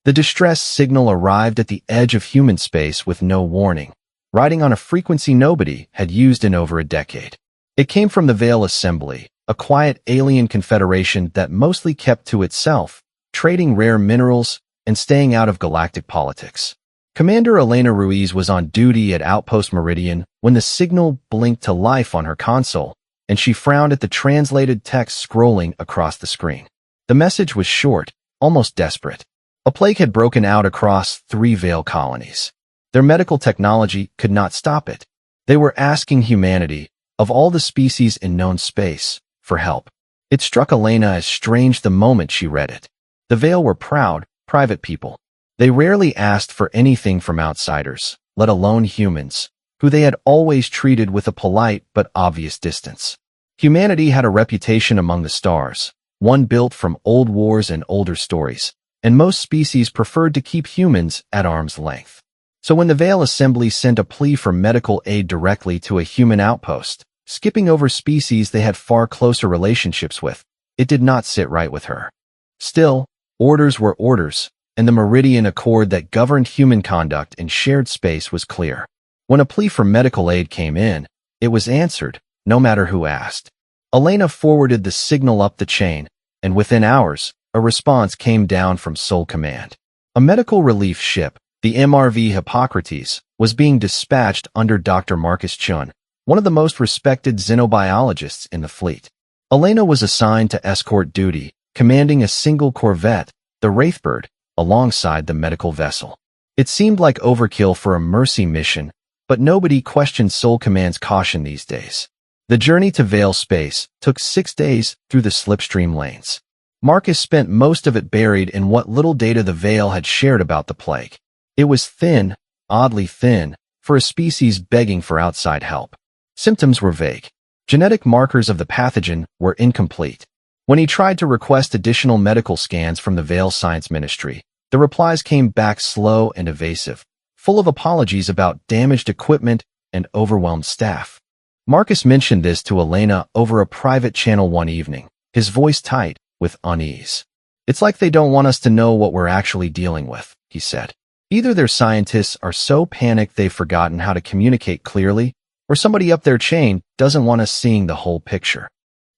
The distress signal arrived at the edge of human space with no warning, riding on a frequency nobody had used in over a decade. It came from the Veil Assembly, a quiet alien confederation that mostly kept to itself, trading rare minerals and staying out of galactic politics. Commander Elena Ruiz was on duty at Outpost Meridian when the signal blinked to life on her console, and she frowned at the translated text scrolling across the screen. The message was short, almost desperate. A plague had broken out across 3 Veil colonies. Their medical technology could not stop it. They were asking humanity, of all the species in known space, for help. It struck Elena as strange the moment she read it. The Veil were proud, private people. They rarely asked for anything from outsiders, let alone humans, who they had always treated with a polite but obvious distance. Humanity had a reputation among the stars, one built from old wars and older stories, and most species preferred to keep humans at arm's length. So when the Veil Assembly sent a plea for medical aid directly to a human outpost, skipping over species they had far closer relationships with, it did not sit right with her. Still, orders were orders, and the Meridian Accord that governed human conduct in shared space was clear. When a plea for medical aid came in, it was answered, no matter who asked. Elena forwarded the signal up the chain, and within hours, a response came down from Sol Command. A medical relief ship, the MRV Hippocrates, was being dispatched under Dr. Marcus Chun, one of the most respected xenobiologists in the fleet. Elena was assigned to escort duty, commanding a single corvette, the Wraithbird, alongside the medical vessel. It seemed like overkill for a mercy mission, but nobody questioned Sol Command's caution these days. The journey to Veil space took 6 days through the slipstream lanes. Marcus spent most of it buried in what little data the Veil had shared about the plague. It was thin, oddly thin, for a species begging for outside help. Symptoms were vague. Genetic markers of the pathogen were incomplete. When he tried to request additional medical scans from the Veil Science Ministry, the replies came back slow and evasive, full of apologies about damaged equipment and overwhelmed staff. Marcus mentioned this to Elena over a private channel one evening, his voice tight with unease. "It's like they don't want us to know what we're actually dealing with," he said. "Either their scientists are so panicked they've forgotten how to communicate clearly, or somebody up their chain doesn't want us seeing the whole picture."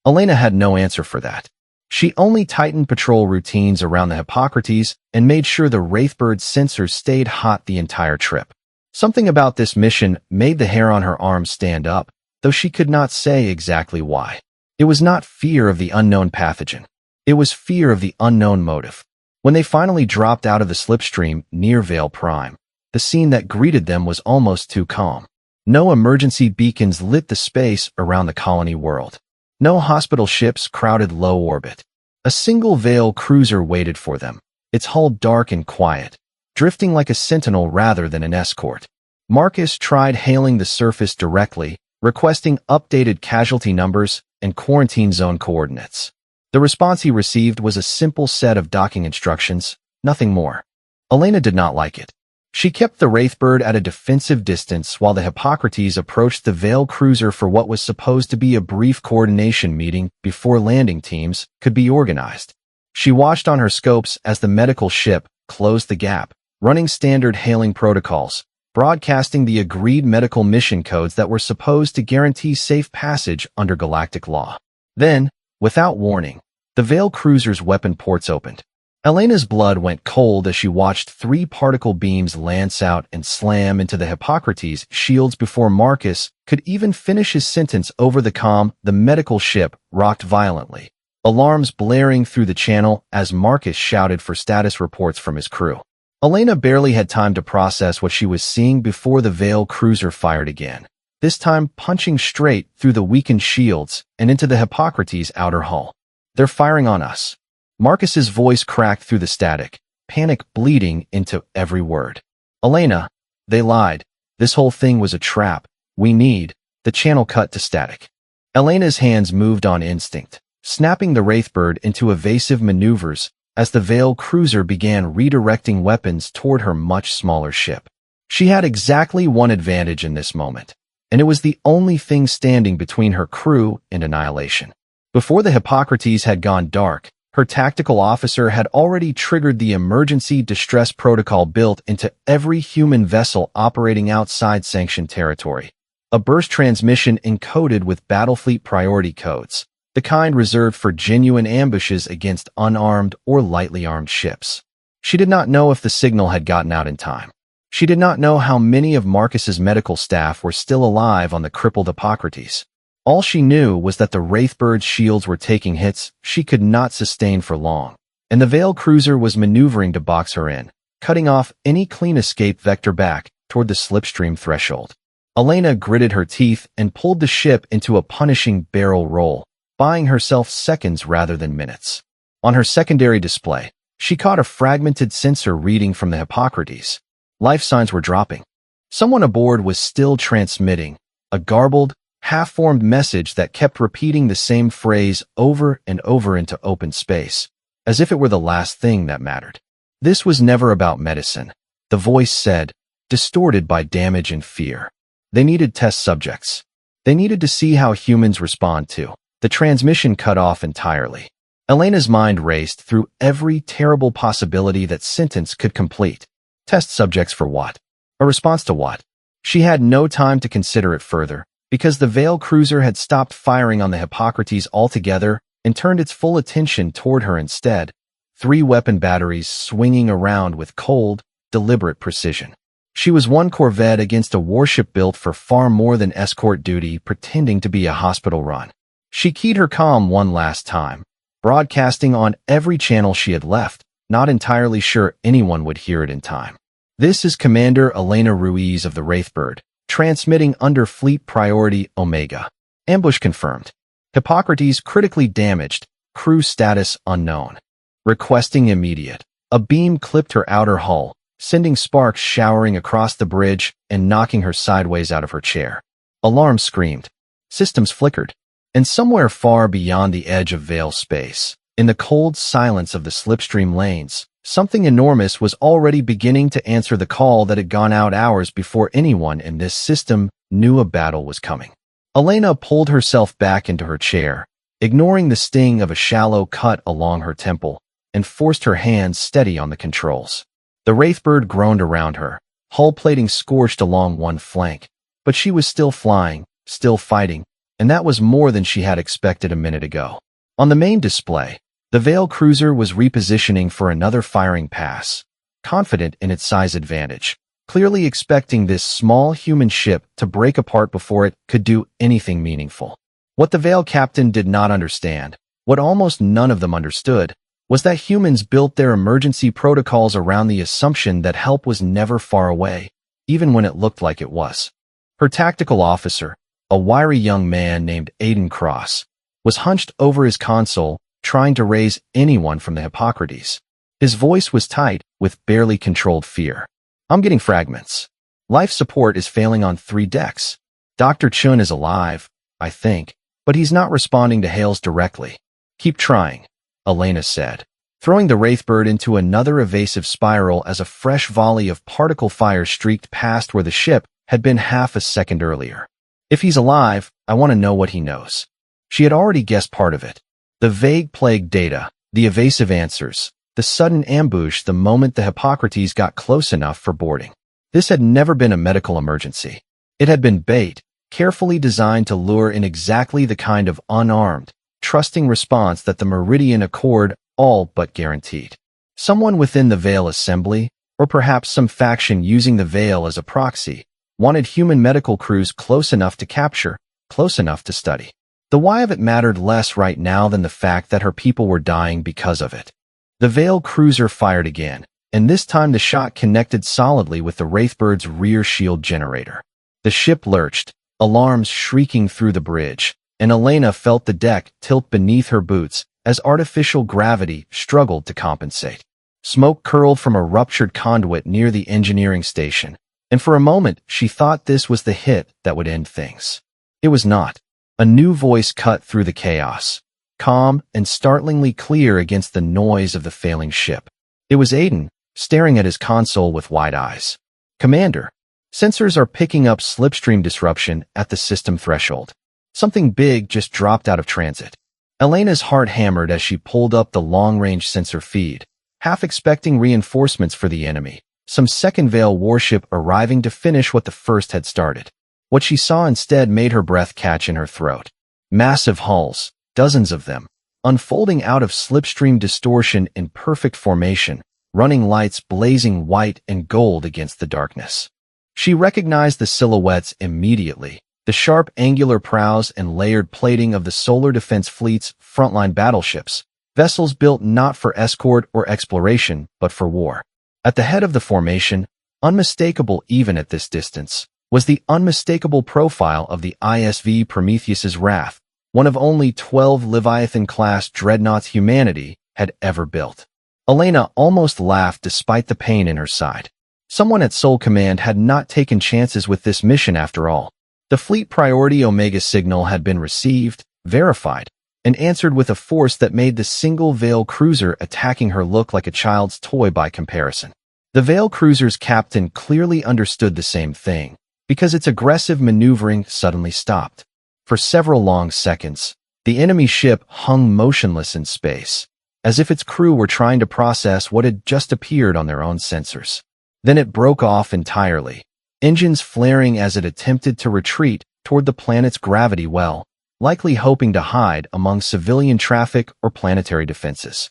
Elena had no answer for that. She only tightened patrol routines around the Hippocrates and made sure the Wraithbird's sensors stayed hot the entire trip. Something about this mission made the hair on her arms stand up, though she could not say exactly why. It was not fear of the unknown pathogen. It was fear of the unknown motive. When they finally dropped out of the slipstream near Veil Prime, the scene that greeted them was almost too calm. No emergency beacons lit the space around the colony world. No hospital ships crowded low orbit. A single Veil cruiser waited for them, its hull dark and quiet, drifting like a sentinel rather than an escort. Marcus tried hailing the surface directly, requesting updated casualty numbers and quarantine zone coordinates. The response he received was a simple set of docking instructions, nothing more. Elena did not like it. She kept the Wraithbird at a defensive distance while the Hippocrates approached the Veil cruiser for what was supposed to be a brief coordination meeting before landing teams could be organized. She watched on her scopes as the medical ship closed the gap, running standard hailing protocols, broadcasting the agreed medical mission codes that were supposed to guarantee safe passage under galactic law. Then, without warning, the Veil cruiser's weapon ports opened. Elena's blood went cold as she watched 3 particle beams lance out and slam into the Hippocrates shields before Marcus could even finish his sentence over the comm. The medical ship rocked violently, alarms blaring through the channel as Marcus shouted for status reports from his crew. Elena barely had time to process what she was seeing before the Veil cruiser fired again, this time punching straight through the weakened shields and into the Hippocrates' outer hull. "They're firing on us." Marcus's voice cracked through the static, panic bleeding into every word. "Elena, they lied. This whole thing was a trap. We need—" The channel cut to static. Elena's hands moved on instinct, snapping the Wraithbird into evasive maneuvers as the Veil cruiser began redirecting weapons toward her much smaller ship. She had exactly one advantage in this moment, and it was the only thing standing between her crew and annihilation. Before the Hippocrates had gone dark, Her tactical officer had already triggered the emergency distress protocol built into every human vessel operating outside sanctioned territory. A burst transmission encoded with Battlefleet priority codes, the kind reserved for genuine ambushes against unarmed or lightly armed ships. She did not know if the signal had gotten out in time. She did not know how many of Marcus's medical staff were still alive on the crippled Hippocrates. All she knew was that the Wraithbird's shields were taking hits she could not sustain for long, and the Veil cruiser was maneuvering to box her in, cutting off any clean escape vector back toward the slipstream threshold. Elena gritted her teeth and pulled the ship into a punishing barrel roll, buying herself seconds rather than minutes. On her secondary display, she caught a fragmented sensor reading from the Hippocrates. Life signs were dropping. Someone aboard was still transmitting, a garbled, half-formed message that kept repeating the same phrase over and over into open space, as if it were the last thing that mattered. This was never about medicine, the voice said, distorted by damage and fear. They needed test subjects. They needed to see how humans respond to. The transmission cut off entirely. Elena's mind raced through every terrible possibility that sentence could complete. Test subjects for what? A response to what? She had no time to consider it further, because the Veil cruiser had stopped firing on the Hippocrates altogether and turned its full attention toward her instead, 3 weapon batteries swinging around with cold, deliberate precision. She was one corvette against a warship built for far more than escort duty, pretending to be a hospital run. She keyed her comm one last time, broadcasting on every channel she had left, not entirely sure anyone would hear it in time. This is Commander Elena Ruiz of the Wraithbird, transmitting under Fleet Priority Omega. Ambush confirmed. Hippocrates critically damaged. Crew status unknown. Requesting immediate. A beam clipped her outer hull, sending sparks showering across the bridge and knocking her sideways out of her chair. Alarm screamed. Systems flickered. And somewhere far beyond the edge of Veil space, in the cold silence of the slipstream lanes, something enormous was already beginning to answer the call that had gone out hours before anyone in this system knew a battle was coming. Elena pulled herself back into her chair, ignoring the sting of a shallow cut along her temple, and forced her hands steady on the controls. The Wraithbird groaned around her, hull plating scorched along one flank, but she was still flying, still fighting, and that was more than she had expected a minute ago. On the main display, the Veil cruiser was repositioning for another firing pass, confident in its size advantage, clearly expecting this small human ship to break apart before it could do anything meaningful. What the Veil captain did not understand, what almost none of them understood, was that humans built their emergency protocols around the assumption that help was never far away, even when it looked like it was. Her tactical officer, a wiry young man named Aiden Cross, was hunched over his console, trying to raise anyone from the Hippocrates. His voice was tight, with barely controlled fear. I'm getting fragments. Life support is failing on 3 decks. Dr. Chun is alive, I think, but he's not responding to hails directly. Keep trying, Elena said, throwing the Wraithbird into another evasive spiral as a fresh volley of particle fire streaked past where the ship had been half a second earlier. If he's alive, I want to know what he knows. She had already guessed part of it. The vague plague data, the evasive answers, the sudden ambush the moment the Hippocrates got close enough for boarding. This had never been a medical emergency. It had been bait, carefully designed to lure in exactly the kind of unarmed, trusting response that the Meridian Accord all but guaranteed. Someone within the Veil Assembly, or perhaps some faction using the Veil as a proxy, wanted human medical crews close enough to capture, close enough to study. The why of it mattered less right now than the fact that her people were dying because of it. The Veil cruiser fired again, and this time the shot connected solidly with the Wraithbird's rear shield generator. The ship lurched, alarms shrieking through the bridge, and Elena felt the deck tilt beneath her boots as artificial gravity struggled to compensate. Smoke curled from a ruptured conduit near the engineering station, and for a moment she thought this was the hit that would end things. It was not. A new voice cut through the chaos, calm and startlingly clear against the noise of the failing ship. It was Aiden, staring at his console with wide eyes. Commander, sensors are picking up slipstream disruption at the system threshold. Something big just dropped out of transit. Elena's heart hammered as she pulled up the long-range sensor feed, half expecting reinforcements for the enemy, some second Veil warship arriving to finish what the first had started. What she saw instead made her breath catch in her throat. Massive hulls, dozens of them, unfolding out of slipstream distortion in perfect formation, running lights blazing white and gold against the darkness. She recognized the silhouettes immediately, the sharp angular prows and layered plating of the Solar Defense Fleet's frontline battleships, vessels built not for escort or exploration, but for war. At the head of the formation, unmistakable even at this distance, was the unmistakable profile of the ISV Prometheus's Wrath, one of only 12 Leviathan-class dreadnoughts humanity had ever built. Elena almost laughed despite the pain in her side. Someone at Sol Command had not taken chances with this mission after all. The fleet priority Omega signal had been received, verified, and answered with a force that made the single Veil cruiser attacking her look like a child's toy by comparison. The Veil cruiser's captain clearly understood the same thing, because its aggressive maneuvering suddenly stopped. For several long seconds, the enemy ship hung motionless in space, as if its crew were trying to process what had just appeared on their own sensors. Then it broke off entirely, engines flaring as it attempted to retreat toward the planet's gravity well, likely hoping to hide among civilian traffic or planetary defenses.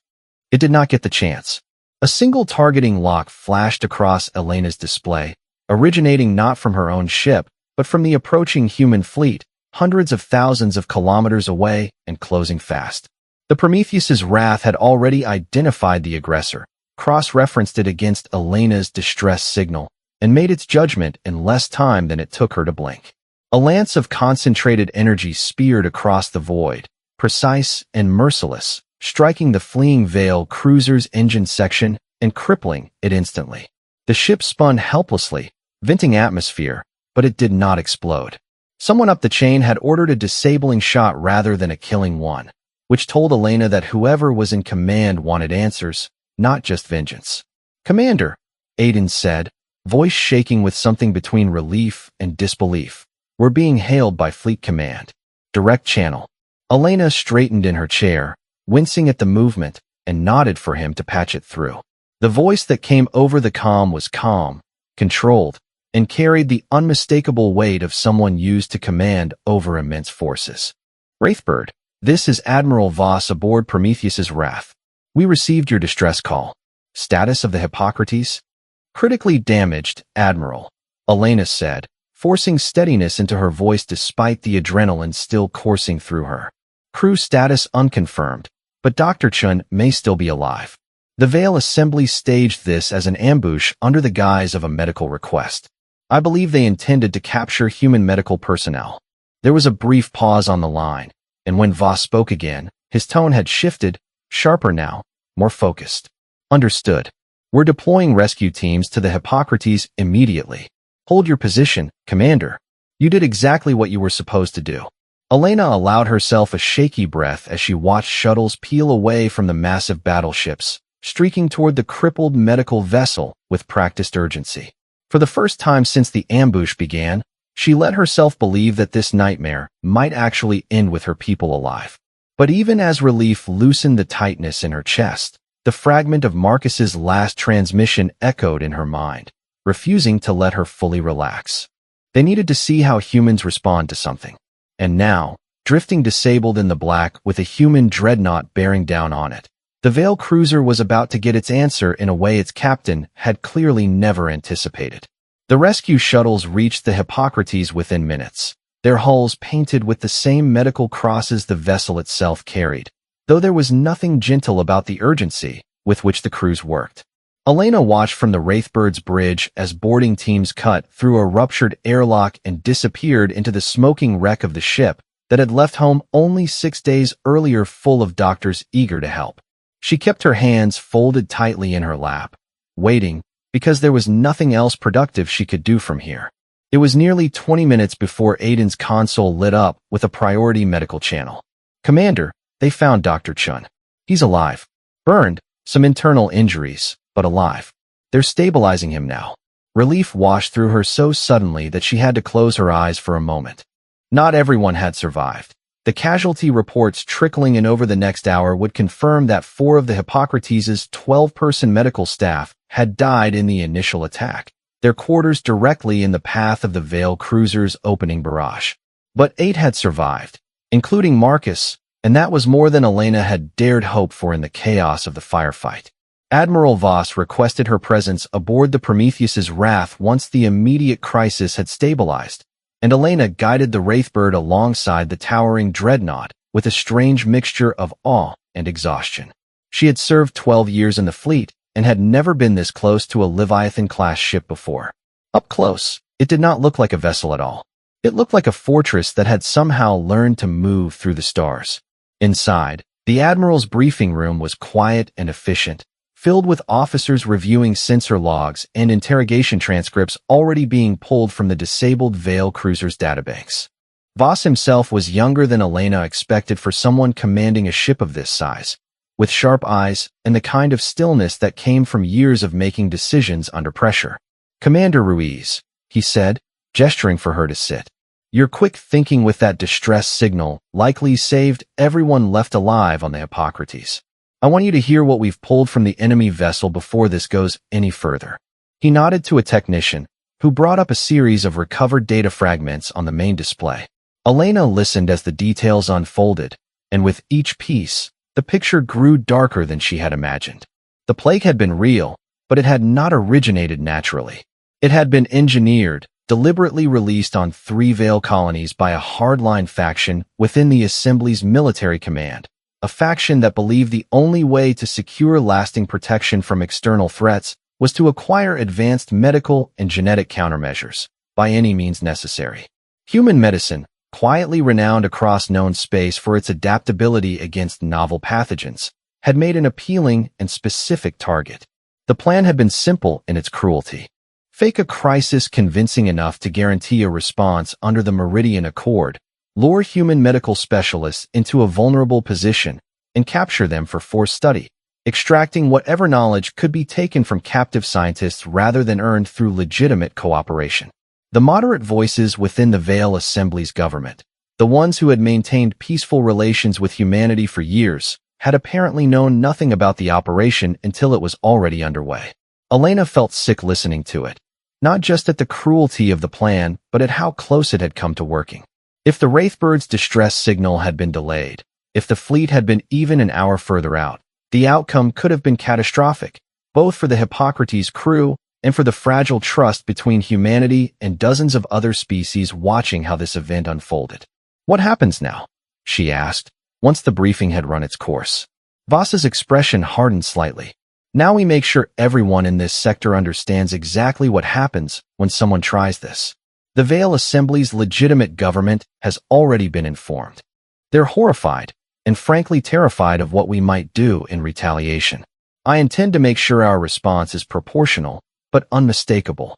It did not get the chance. A single targeting lock flashed across Elena's display, originating not from her own ship, but from the approaching human fleet, hundreds of thousands of kilometers away and closing fast. The Prometheus's Wrath had already identified the aggressor, cross-referenced it against Elena's distress signal, and made its judgment in less time than it took her to blink. A lance of concentrated energy speared across the void, precise and merciless, striking the fleeing Veil cruiser's engine section and crippling it instantly. The ship spun helplessly, venting atmosphere, but it did not explode. Someone up the chain had ordered a disabling shot rather than a killing one, which told Elena that whoever was in command wanted answers, not just vengeance. "Commander," Aiden said, voice shaking with something between relief and disbelief. "We're being hailed by Fleet Command. Direct channel." Elena straightened in her chair, wincing at the movement, and nodded for him to patch it through. The voice that came over the comm was calm, controlled, and carried the unmistakable weight of someone used to command over immense forces. "Wraithbird, this is Admiral Voss aboard Prometheus's Wrath. We received your distress call. Status of the Hippocrates?" "Critically damaged, Admiral," Elena said, forcing steadiness into her voice despite the adrenaline still coursing through her. "Crew status unconfirmed, but Dr. Chun may still be alive." The Veil Assembly staged this as an ambush under the guise of a medical request. I believe they intended to capture human medical personnel. There was a brief pause on the line, and when Voss spoke again, his tone had shifted, sharper now, more focused. "Understood. We're deploying rescue teams to the Hippocrates immediately. Hold your position, Commander. You did exactly what you were supposed to do." Elena allowed herself a shaky breath as she watched shuttles peel away from the massive battleships, streaking toward the crippled medical vessel with practiced urgency. For the first time since the ambush began, she let herself believe that this nightmare might actually end with her people alive. But even as relief loosened the tightness in her chest, the fragment of Marcus's last transmission echoed in her mind, refusing to let her fully relax. They needed to see how humans respond to something. And now, drifting disabled in the black with a human dreadnought bearing down on it, the Veil cruiser was about to get its answer in a way its captain had clearly never anticipated. The rescue shuttles reached the Hippocrates within minutes, their hulls painted with the same medical crosses the vessel itself carried, though there was nothing gentle about the urgency with which the crews worked. Elena watched from the Wraithbird's bridge as boarding teams cut through a ruptured airlock and disappeared into the smoking wreck of the ship that had left home only 6 days earlier, full of doctors eager to help. She kept her hands folded tightly in her lap, waiting, because there was nothing else productive she could do from here. It was nearly 20 minutes before Aiden's console lit up with a priority medical channel. "Commander, they found Dr. Chun. He's alive. Burned, some internal injuries, but alive. They're stabilizing him now." Relief washed through her so suddenly that she had to close her eyes for a moment. Not everyone had survived. The casualty reports trickling in over the next hour would confirm that 4 of the Hippocrates' 12-person medical staff had died in the initial attack, their quarters directly in the path of the Veil cruiser's opening barrage. But 8 had survived, including Marcus, and that was more than Elena had dared hope for in the chaos of the firefight. Admiral Voss requested her presence aboard the Prometheus's Wrath once the immediate crisis had stabilized, and Elena guided the Wraithbird alongside the towering dreadnought with a strange mixture of awe and exhaustion. She had served 12 years in the fleet and had never been this close to a Leviathan-class ship before. Up close, it did not look like a vessel at all. It looked like a fortress that had somehow learned to move through the stars. Inside, the Admiral's briefing room was quiet and efficient, filled with officers reviewing sensor logs and interrogation transcripts already being pulled from the disabled Veil cruiser's databanks. Voss himself was younger than Elena expected for someone commanding a ship of this size, with sharp eyes and the kind of stillness that came from years of making decisions under pressure. "Commander Ruiz," he said, gesturing for her to sit. "Your quick thinking with that distress signal likely saved everyone left alive on the Hippocrates. I want you to hear what we've pulled from the enemy vessel before this goes any further." He nodded to a technician, who brought up a series of recovered data fragments on the main display. Elena listened as the details unfolded, and with each piece, the picture grew darker than she had imagined. The plague had been real, but it had not originated naturally. It had been engineered, deliberately released on 3 Veil colonies by a hardline faction within the Assembly's military command. A faction that believed the only way to secure lasting protection from external threats was to acquire advanced medical and genetic countermeasures, by any means necessary. Human medicine, quietly renowned across known space for its adaptability against novel pathogens, had made an appealing and specific target. The plan had been simple in its cruelty. Fake a crisis convincing enough to guarantee a response under the Meridian Accord, lure human medical specialists into a vulnerable position, and capture them for forced study, extracting whatever knowledge could be taken from captive scientists rather than earned through legitimate cooperation. The moderate voices within the Veil Assembly's government, the ones who had maintained peaceful relations with humanity for years, had apparently known nothing about the operation until it was already underway. Elena felt sick listening to it, not just at the cruelty of the plan, but at how close it had come to working. If the Wraithbird's distress signal had been delayed, if the fleet had been even an hour further out, the outcome could have been catastrophic, both for the Hippocrates crew and for the fragile trust between humanity and dozens of other species watching how this event unfolded. "What happens now?" she asked, once the briefing had run its course. Voss's expression hardened slightly. "Now we make sure everyone in this sector understands exactly what happens when someone tries this. The Veil Assembly's legitimate government has already been informed. They're horrified and frankly terrified of what we might do in retaliation. I intend to make sure our response is proportional, but unmistakable."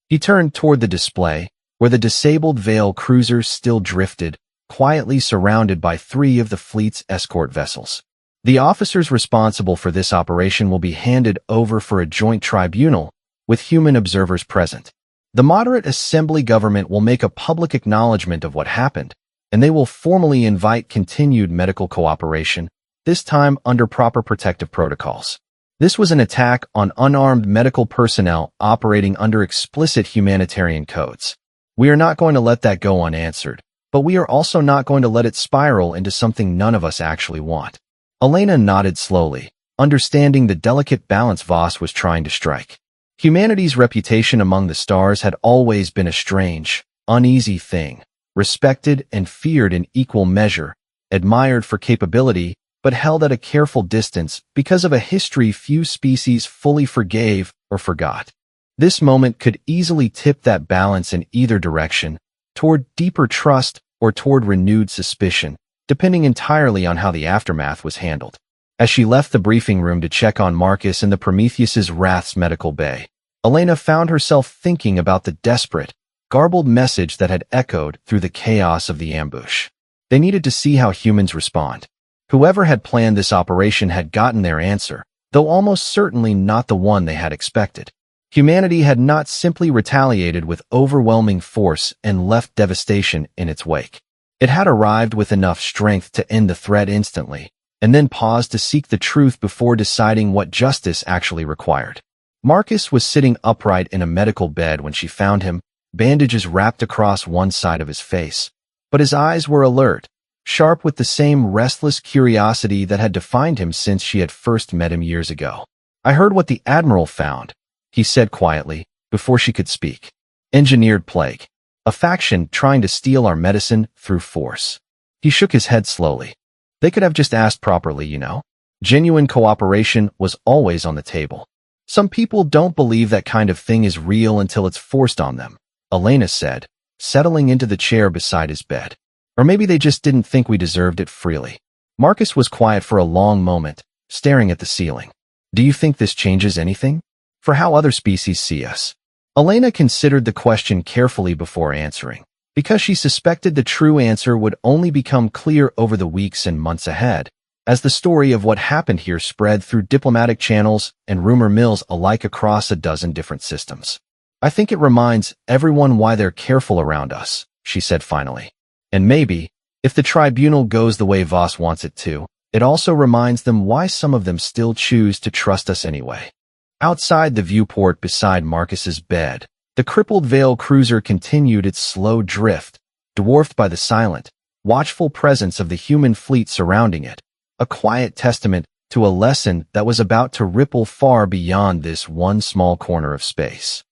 He turned toward the display, where the disabled Veil cruiser still drifted, quietly surrounded by 3 of the fleet's escort vessels. "The officers responsible for this operation will be handed over for a joint tribunal, with human observers present. The moderate Assembly government will make a public acknowledgement of what happened, and they will formally invite continued medical cooperation, this time under proper protective protocols. This was an attack on unarmed medical personnel operating under explicit humanitarian codes. We are not going to let that go unanswered, but we are also not going to let it spiral into something none of us actually want." Elena nodded slowly, understanding the delicate balance Voss was trying to strike. Humanity's reputation among the stars had always been a strange, uneasy thing, respected and feared in equal measure, admired for capability, but held at a careful distance because of a history few species fully forgave or forgot. This moment could easily tip that balance in either direction, toward deeper trust or toward renewed suspicion, depending entirely on how the aftermath was handled. As she left the briefing room to check on Marcus in the Prometheus's Wrath's medical bay, Elena found herself thinking about the desperate, garbled message that had echoed through the chaos of the ambush. They needed to see how humans respond. Whoever had planned this operation had gotten their answer, though almost certainly not the one they had expected. Humanity had not simply retaliated with overwhelming force and left devastation in its wake. It had arrived with enough strength to end the threat instantly, and then paused to seek the truth before deciding what justice actually required. Marcus was sitting upright in a medical bed when she found him, bandages wrapped across one side of his face. But his eyes were alert, sharp with the same restless curiosity that had defined him since she had first met him years ago. "I heard what the Admiral found," he said quietly, before she could speak. "Engineered plague. A faction trying to steal our medicine through force." He shook his head slowly. They could have just asked properly, you know. Genuine cooperation was always on the table. "Some people don't believe that kind of thing is real until it's forced on them," Elena said, settling into the chair beside his bed. "Or maybe they just didn't think we deserved it freely." Marcus was quiet for a long moment, staring at the ceiling. "Do you think this changes anything? For how other species see us?" Elena considered the question carefully before answering, because she suspected the true answer would only become clear over the weeks and months ahead, as the story of what happened here spread through diplomatic channels and rumor mills alike across a dozen different systems. "I think it reminds everyone why they're careful around us," she said finally. "And maybe, if the tribunal goes the way Voss wants it to, it also reminds them why some of them still choose to trust us anyway." Outside the viewport beside Marcus's bed, the crippled Veil cruiser continued its slow drift, dwarfed by the silent, watchful presence of the human fleet surrounding it, a quiet testament to a lesson that was about to ripple far beyond this one small corner of space.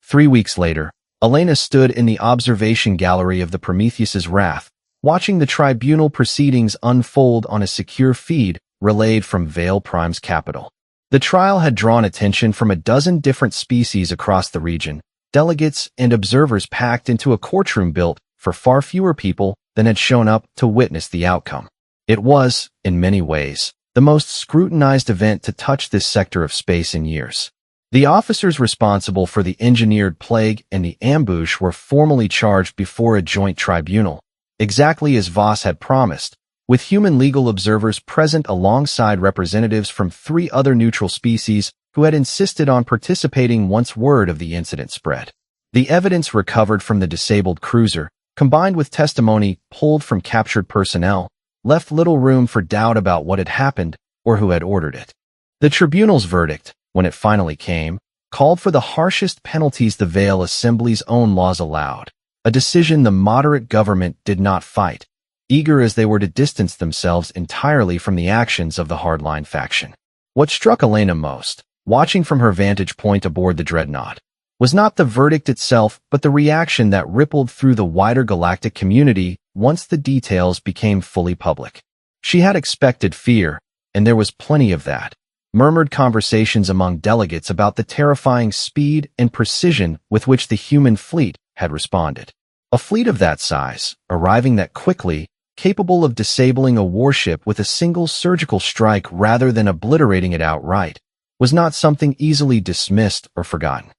3 weeks later, Elena stood in the observation gallery of the Prometheus's Wrath, watching the tribunal proceedings unfold on a secure feed relayed from Veil Prime's capital. The trial had drawn attention from a dozen different species across the region, delegates and observers packed into a courtroom built for far fewer people than had shown up to witness the outcome. It was, in many ways, the most scrutinized event to touch this sector of space in years. The officers responsible for the engineered plague and the ambush were formally charged before a joint tribunal, exactly as Voss had promised, with human legal observers present alongside representatives from 3 other neutral species who had insisted on participating once word of the incident spread. The evidence recovered from the disabled cruiser, combined with testimony pulled from captured personnel, left little room for doubt about what had happened or who had ordered it. The tribunal's verdict, when it finally came, called for the harshest penalties the Veil Assembly's own laws allowed, a decision the moderate government did not fight, eager as they were to distance themselves entirely from the actions of the hardline faction. What struck Elena most, watching from her vantage point aboard the Dreadnought, was not the verdict itself but the reaction that rippled through the wider galactic community once the details became fully public. She had expected fear, and there was plenty of that. Murmured conversations among delegates about the terrifying speed and precision with which the human fleet had responded. A fleet of that size, arriving that quickly, capable of disabling a warship with a single surgical strike rather than obliterating it outright, was not something easily dismissed or forgotten.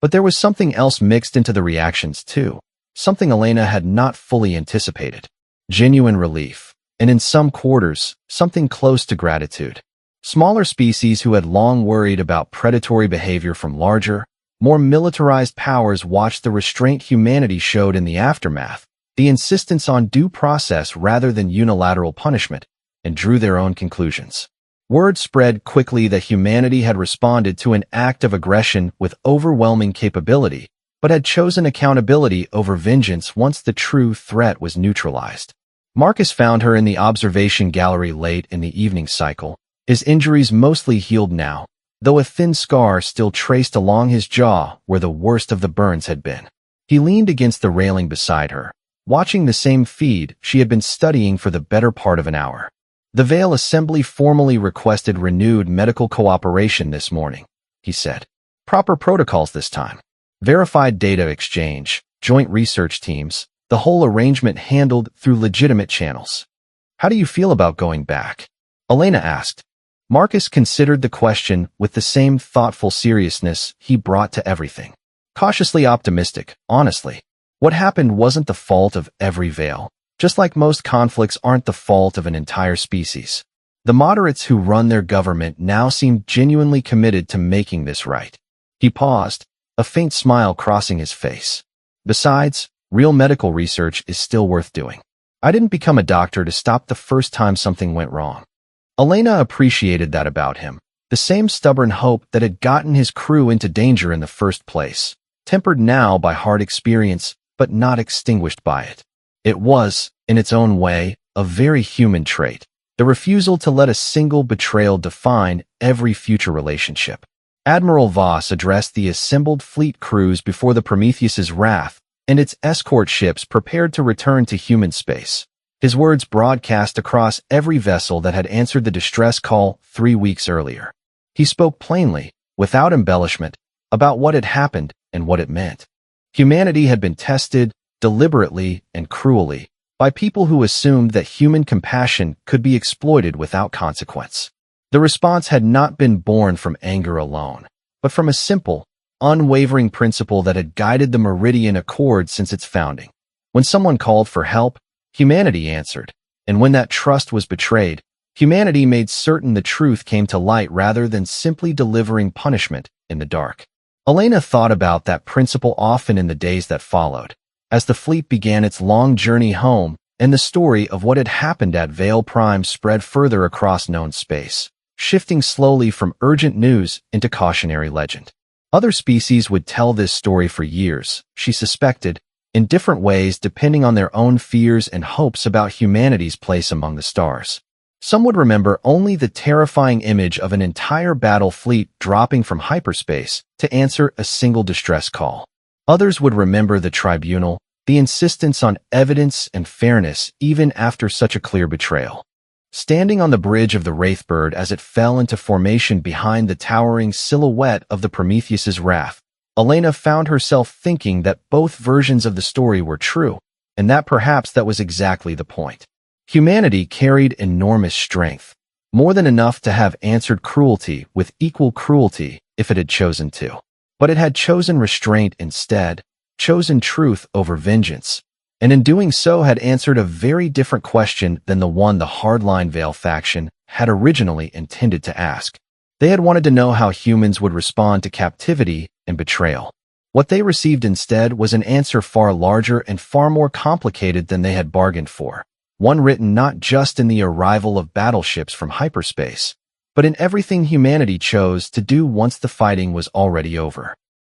But there was something else mixed into the reactions too, something Elena had not fully anticipated. Genuine relief, and in some quarters, something close to gratitude. Smaller species who had long worried about predatory behavior from larger, more militarized powers watched the restraint humanity showed in the aftermath, the insistence on due process rather than unilateral punishment, and drew their own conclusions. Word spread quickly that humanity had responded to an act of aggression with overwhelming capability, but had chosen accountability over vengeance once the true threat was neutralized. Marcus found her in the observation gallery late in the evening cycle, his injuries mostly healed now, though a thin scar still traced along his jaw where the worst of the burns had been. He leaned against the railing beside her, watching the same feed she had been studying for the better part of an hour. "The Veil Assembly formally requested renewed medical cooperation this morning," he said. "Proper protocols this time. Verified data exchange, joint research teams, the whole arrangement handled through legitimate channels." "How do you feel about going back?" Elena asked. Marcus considered the question with the same thoughtful seriousness he brought to everything. Cautiously optimistic, honestly. What happened wasn't the fault of every Veil, just like most conflicts aren't the fault of an entire species. The moderates who run their government now seemed genuinely committed to making this right. He paused, a faint smile crossing his face. "Besides, real medical research is still worth doing. I didn't become a doctor to stop the first time something went wrong. Elena appreciated that about him, the same stubborn hope that had gotten his crew into danger in the first place, tempered now by hard experience, but not extinguished by it. It was, in its own way, a very human trait, the refusal to let a single betrayal define every future relationship. Admiral Voss addressed the assembled fleet crews before the Prometheus's wrath, and its escort ships prepared to return to human space. His words broadcast across every vessel that had answered the distress call 3 weeks earlier. He spoke plainly, without embellishment, about what had happened and what it meant. Humanity had been tested, deliberately and cruelly, by people who assumed that human compassion could be exploited without consequence. The response had not been born from anger alone, but from a simple, unwavering principle that had guided the Meridian Accord since its founding. When someone called for help, humanity answered, and when that trust was betrayed, humanity made certain the truth came to light rather than simply delivering punishment in the dark. Elena thought about that principle often in the days that followed, as the fleet began its long journey home and the story of what had happened at Vale Prime spread further across known space, shifting slowly from urgent news into cautionary legend. Other species would tell this story for years, she suspected, in different ways depending on their own fears and hopes about humanity's place among the stars. Some would remember only the terrifying image of an entire battle fleet dropping from hyperspace to answer a single distress call. Others would remember the tribunal, the insistence on evidence and fairness even after such a clear betrayal. Standing on the bridge of the Wraithbird as it fell into formation behind the towering silhouette of the Prometheus's wrath, Elena found herself thinking that both versions of the story were true, and that perhaps that was exactly the point. Humanity carried enormous strength, more than enough to have answered cruelty with equal cruelty if it had chosen to. But it had chosen restraint instead, chosen truth over vengeance, and in doing so had answered a very different question than the one the Hardline Vale faction had originally intended to ask. They had wanted to know how humans would respond to captivity and betrayal. What they received instead was an answer far larger and far more complicated than they had bargained for, one written not just in the arrival of battleships from hyperspace, but in everything humanity chose to do once the fighting was already over.